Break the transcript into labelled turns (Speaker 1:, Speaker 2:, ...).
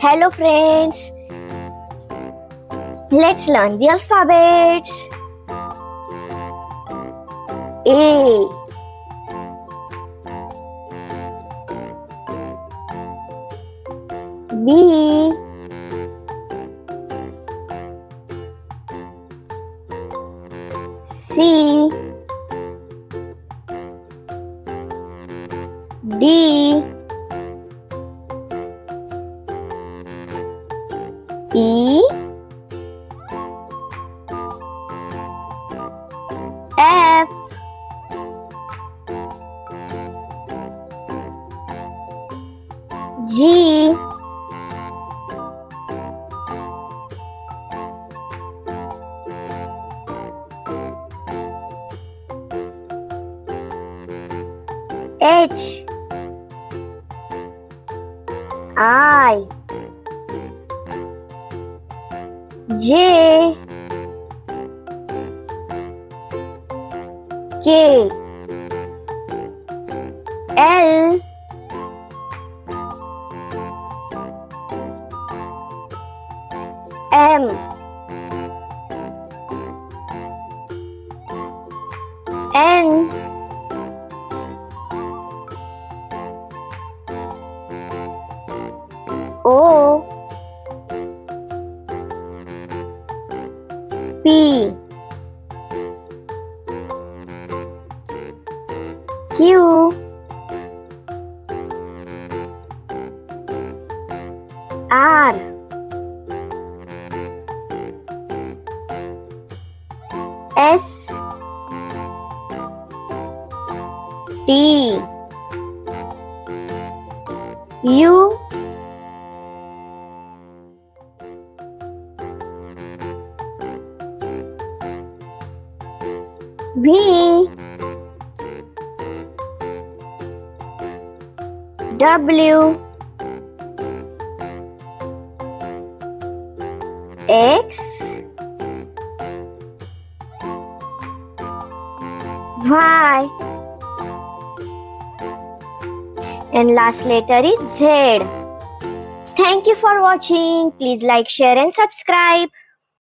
Speaker 1: Hello friends, let's learn the alphabets. A, B, C, D, E, F, G, H, I, J, K, L, M, N, O, P, Q, R, S, T, U, V, W, X, Y, and last letter is Z. Thank you for watching. Please like, share and subscribe.